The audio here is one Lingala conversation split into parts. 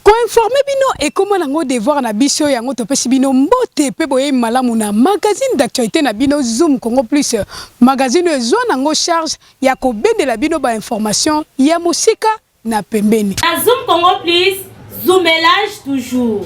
Informer bino et comment nango devoir na biso yango topesi bino mbote pe boye malamu na magazine d'actualité na bino Zoom Congo Plus magazine ezwa nango charge ya ko bendela bino ba information ya musika na pembeni na Zoom Congo Plus zoomelage toujours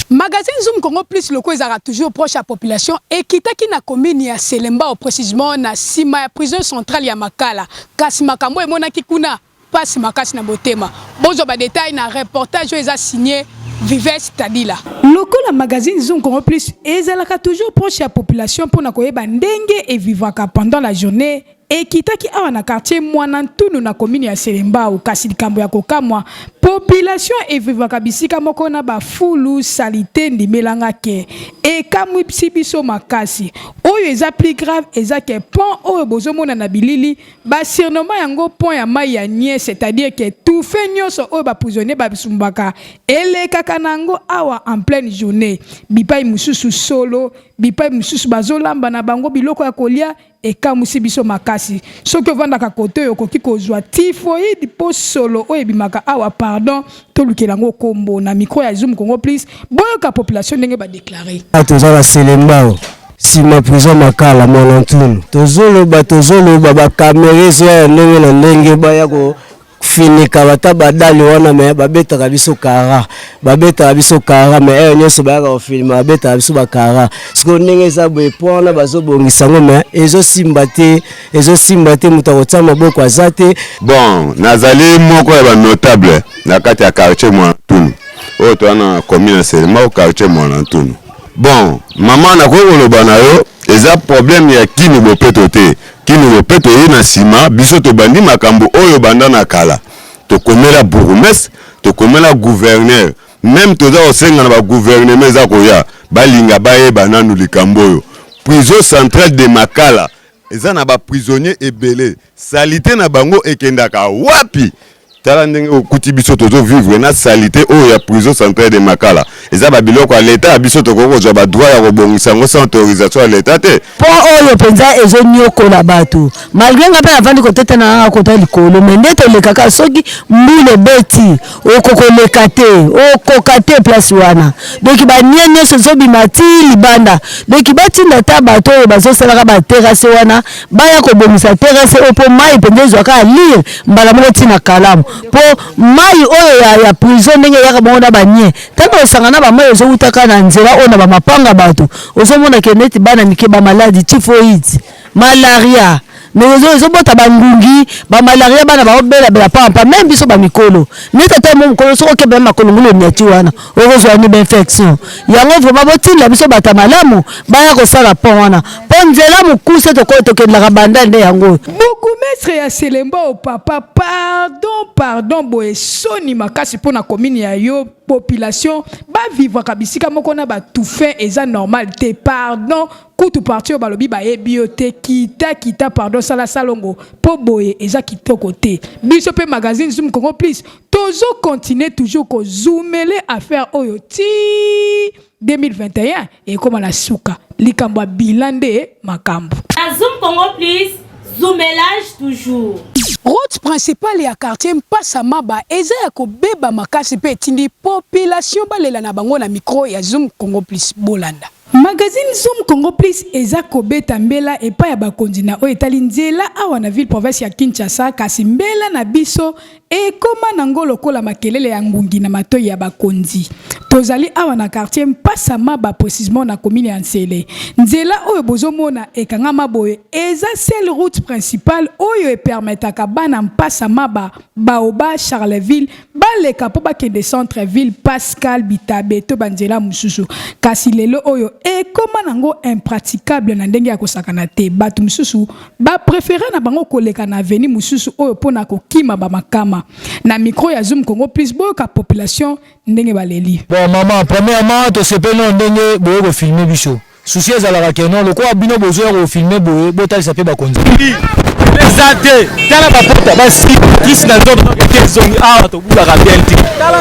magazine Zoom Congo Plus loko ezara toujours proche à population et kitaki na commune ya Selemba au précisément na sima ya prison centrale ya Makala kasi makambo emonaki kuna passe makasi na botema bozo ba détail na reportage eza signé Vives Tadila lokola magazine Zoom Congo Plus ezalaka toujours proche à population pour na koyeba ndenge et vivaka pendant la journée et kitaki awa na quartier Mwanantunu na commune ya Selemba au kasi likambo ya kokamwa population et vivaka bisika moko na ba fulu salité ndimelanga ke et kamwi biso makasi oyo eza plus grave eza ke pont oyo bozomona na bilili ba surnommé yango pont ya mai ya nie c'est-à-dire que tout fait nyonso oyo ba prisonnier ba bisumbaka elekaka nango awa en pleine journée bipai mususu solo bipai mususu bazolamba na bango biloko ya kolia et kamusi biso makasi soki ovandaka kote oyo koki kozwa typhoïde po solo oyo bimaka awa pardon tolukelango kombo na micro ya Zoom Congo Plus boyoka population ndenge ba déclarer atozala Selembao sima prison Makala Mwanantunu tozolo ba caméras ya ndenge na ndenge ba yako finika bataba dali wana me babeta kabiso kara me nyonso ba ka film babeta kabiso bakara siko ndenge za boepona bazobongisa ngo me ezo simbate mutakotsa maboko azate bon nazali moko ya ba notable na kati ya quartier Mwanantunu oyo twana commune Selema au quartier Mwanantunu bon mama na koloba na yo eza problème ya kini bopeto te kini bopeto ye na sima biso to bandi makambo oyo banda na kala to komela bourgmestre to komela gouverneur même toza osenga na ba gouvernement za koya balinga baye bananu likambo oyo prison centrale de Makala eza na ba prisonnier ebele salité na bango ekendaka wapi tala ndenge okuti biso tozo vivre na salité oyo ya prison centrale de Makala eza ba biloko ya l'état biso to kokozwa ba droit ya kobongisa ngo sans autorisation ya l'état te po oyo penza ezo nyoko na bato malgré ngapa avandi koteta na kota likolo mendete lekaka soki mbule beti okokate place wana donc ba nyenye so bimati libanda donc batinda ta bato oyo bazosala ba terrasse wana baya kobongisa terrasse opo mai penza zwaka lire mbala moko tina kalamu po mai oyo ya prison ndenge yaka bonda banye tanto osangana ba mai ozo utaka na nzela ona ba mapanga bato ozomona keneti bana mike ba maladie typhoïde malaria mais ozo bota bangungi ba malaria bana ba obela pampa même biso ba mikolo neta ta mo mukolo soko ke ba makolo ngulo nyati wana ozozwa ni infection yango vraiment botinda biso bata malamu baya ko sala pont wana ponzela mukuse to ko to ke la banda nde yango Maître ya Selemba au papa pardon boye soni makasi pona commune ya yo population ba vivre kabisika moko na ba tout fait eza normal te pardon kutu parti balobi ba ebiote kita pardon sala salongo po boye eza kitoko te biso pe magazine Zoom Congo Plus tozo continuer toujours ko zoomele affaire oyo ti 2021 et comme la suka likambo bilande makambo na Zoom Congo Plus zoomelage toujours route principale ya quartier Mpasa Maba eza ya kobeba makasi pe tindi population balela na bango na micro ya Zoom Congo Plus bolanda magazine Zoom Congo Plus eza kobeta mbela epa ya bakonzi na oyo etali nzela awa na ville province ya Kinshasa kasi mbela na biso ekoma nango lokola makelele ya ngungi na matoyi ya bakonzi tozali awa na quartier Mpasa Maba précisément na commune ya Nsele nzela oyo bozomona ekangama boye eza seule route principale oyo epermetaka bana Mpasa Maba Baoba Charleville baleka po bakende centre ville Pascal Bitabe to banzela mususu kasi lelo oyo ekoma nango impraticable na ndenge ya kosakana te batu mususu ba préférer na bango koleka na avenue mususu oyo pona kokima ba makama na micro ya Zoom Congo Plus boyoka population ndenge baleli bon maman premièrement to sepeno ndenge boyo ko filmer biso souci ezalaka ke non lokwa bino bozo ko filmer boyo botalisa pe bakonzi Zate, tala bapota basi kisi na nzoto kezongi awa to bula ka bienti.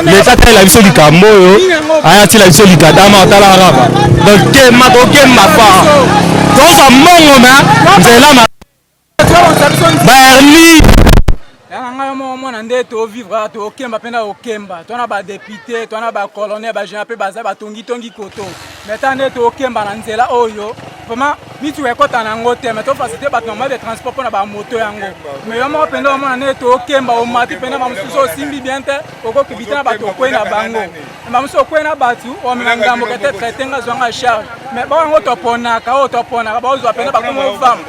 Les tata la biso likambo yo, aya ti la biso likadama tala raba. Donc ke ma to ke ma fa. To sa mongo na nzela ma. Ba erli yanga mo na nde to vivre to kemba pena o kemba to na ba député to na ba colonel ba jean pe baza ba tongi koto mais tande to kemba na nzela oyo vraiment mitu ekota na ngote mais to faciliter ba normal de transport pona ba moto yango mais yo mo penda mo na nde to kemba o mati pena ba mususo simbi bien te oko kibita ba to kwena bango ba mususo kwena batu o mengambo kete traiter nga zonga charge mais ba ngo to pona ka o to pona ba ozo pena ba komo femme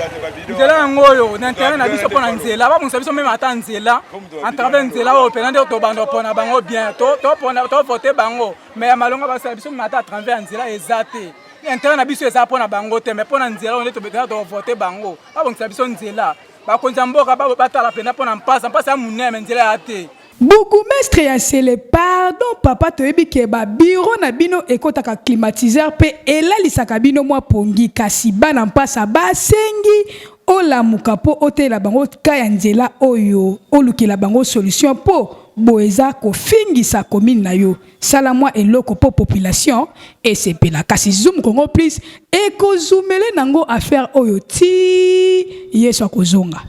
nzela ngoyo na intérêt na biso pona nzela ba mususo biso même ata nzela en travers nzela o pena nde to bando pona bango bien to pona to voter bango mais malonga ba sa biso mata à travers nzela ezate intérêt na biso eza pona bango te mais pona nzela on est to betala to voter bango ba bon sa biso nzela ba konza mboka ba batala pena pona mpasa ya munene nzela ya te. Bourgmestre ya sele pardon papa toyebi ke ba bureau na bino ekotaka climatiseur pe elalisaka bino mwa pongi kasi bana mpasa basengi olamuka po otela bango kaya nzela oyo olukela bango solution po boeza kofingisa commune na yo sala mwa eloko po population esepela kasi Zoom Congo Plus ekozumele nango affaire oyo ti yeso akozonga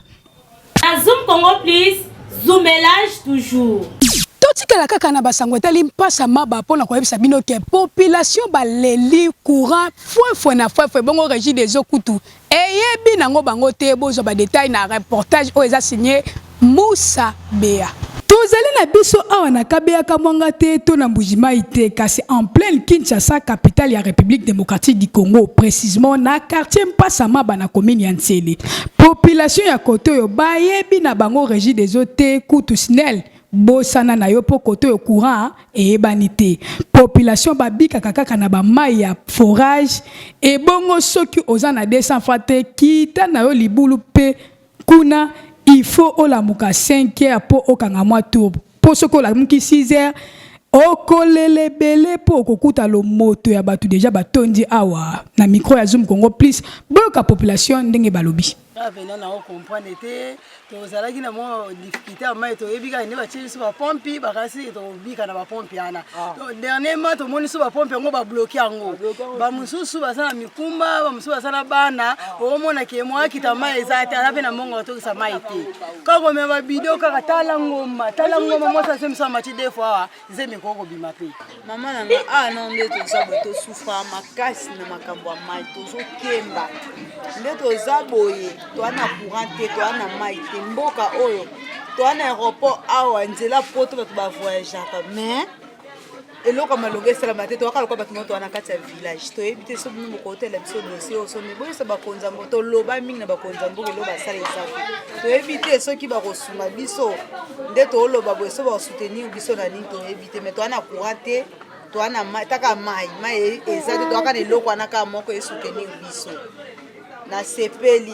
na Zoom Congo Plus zoomelage toujours. Totikala kaka na basango etali mpasa maba pona koyebisa bino ke population baleli courant fwe na fwe bongo régie des eaux kutu eyebi nango bango te bozo ba détail na reportage o eza signé Moussa Bea. Tozali na biso awa na kabeya kamwanga te to na mbujima ite kasi en pleine Kinshasa capitale ya République démocratique du Congo précisément na quartier mpasa maba na commune ya Ntsele. Population ya kote oyo bayebi na bango régie des eaux te kutu SNEL bosana na yo po kote yo courant eyebani te. Population babika kaka na ba mai ya forage e bongo soki oza na 200 francs te kita na yo libulu pe kuna il faut olamuka 5 heures po okanga mwa tour po soko la muki 6 heures okolele bele po okokuta lo moto ya batu déjà batondi awa na micro ya Zoom Congo Plus boka population ndenge balobi avena na comprendre te tozalaki na mo difficulté à mai to ebika ne ba tshiri so ba pompi ba kasi to bika na ba pompi ana dernièrement to moni so ba pompi ngo ba bloquer ngo ba mususu ba sana mikumba ba mususu ba sana bana o mona ke mo akita mai ezate ala pe na mongo to sa mai te ka ko me ba video ka tala ngoma mo sa semsa mati des fois zemi ko ko bima pe mama nanga non nde to sabo to souffra makasi na makambo ya mai to zo kemba nde to zaboye to ana courant te to ana mai te mboka oyo to ana aéroport awa nzela poto bato ba voyageaka mais eloko malonga esala mate to akala ko bato moto ana kati ya village to ebite so bino ko hotel biso dossier o so ne boyo sa bakonza mbo to loba mingi na bakonza mbo lo ba sala esafu to ebite soki ba kosunga biso nde to loba boyo so ba soutenir biso na nini to ebite mais to ana courant te to ana taka mai ezate to akana eloko ana ka moko e soutenir biso na sepeli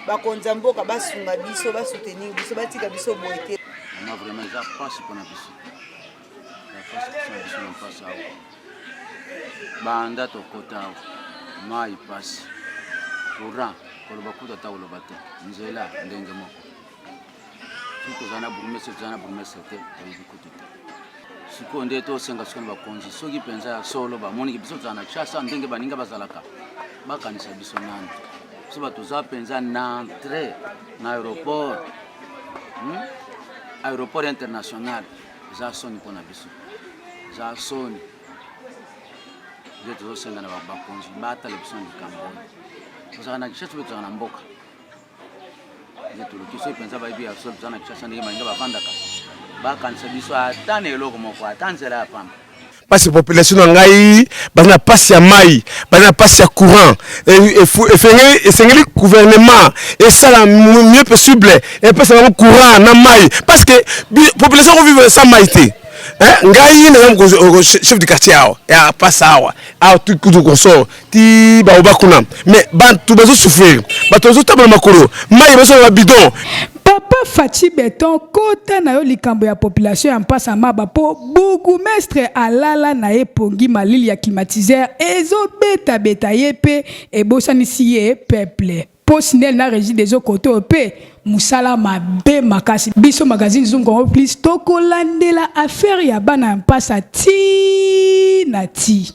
bakonza mboka basunga biso ba soutenir biso batika biso boite na vraiment ça passe pour na biso la passe na passe awa banda to kota mai passe courant ko bakuta ta ulo bate nzela ndenge moko tuko zana burmese te to kutu siko nde to senga siko bakonzi soki penza solo ba moni biso zana chasa ndenge baninga bazalaka bakanisa biso nani so bato za penza na entrée na aéroport international za soni pona biso za soni je to senga na bakonzi bata le biso ndikambo so na kisha tubeto na mboka je to lokiso penza ba ibi so na kisha ndenge mainga bavandaka bakanisa biso atane eloko moko atanzela ya pamba parce que population ngai bana passe ya mai bana passe ya courant et sengeli gouvernement et ça la mieux possible et passe na courant na mai parce que population ko vivre sans mai té ngai na chef de quartier ya passe awa tout kudu koso ti ba obakuna mais bantu bazo souffrir bato tabla makolo mai bazo ba bidon. Papa Fachi Beton kota na yo likambo ya population ya mpasa maba po bourgmestre alala na epongi malili ya climatiseur ezo beta yepe ebosanisi ye peuple po SNEL na régie des eaux côté pe musala mabe makasi biso magazine Zoom Congo Plus tokolandela affaire ya bana mpasa ti na ti.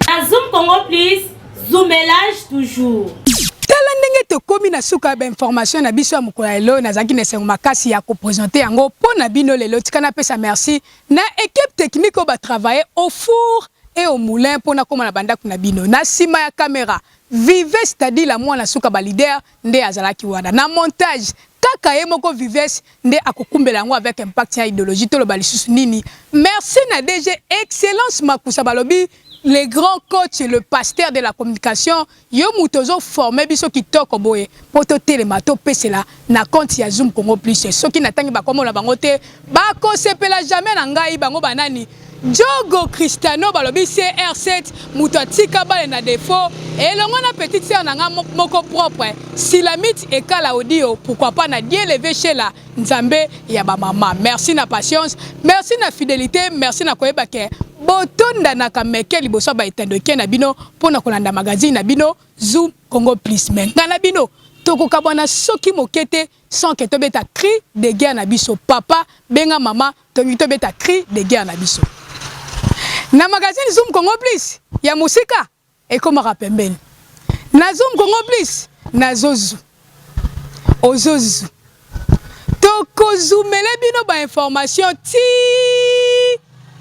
Na Zoom Congo Plus Zoumelage toujours. Tala ndenge tokomi na suka ba information na biso ya mokolo lelo nazaki na sengo makasi ya ko présenter yango pona bino lelo tikana pesa merci na équipe technique ba travailler au four et au moulin pona koma na banda kuna bino na sima ya caméra Vives c'est-à-dire la mwana suka ba leader nde azalaki wana na montage kaka ye moko Vives nde akokumbela yango avec impact ya idéologie to lo ba lisusu nini. Merci na DG Excellence Makusa balobi le grand coach et le pasteur de la communication yo mutozo formé biso kitoko boye poto telemato pesela na compte ya Zoom Congo Plus soki natangi ba komo na bango te ba ko sepela jamais na ngai bango banani Diogo Cristiano balobi CR7 muto atika bale na défaut et longo na petite sœur nanga moko propre Silamite et Kala audio pourquoi pas na Dieu levé chez la Nzambe ya ba mama. Merci na patience, merci na fidélité, merci na koyeba ke botonda na kameke liboso ba etendo ke na bino pona kolanda magazine na bino Zoom Congo Plus menga na bino toko kabwana soki mokete sans que tobeta cri de guerre na biso papa benga mama to beta cri de guerre na biso na magazine Zoom Congo Plus ya musika e koma rapembeni na Zoom Congo Plus na zozu ozozu toko zoomele bino ba information ti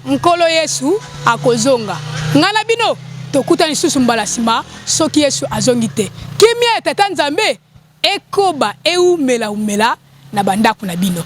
Nkolo Yesu akozonga ngana bino tokuta lisusu mbala sima soki Yesu azongi te kimia tata Nzambe ekoba eumela na bandaku na bino.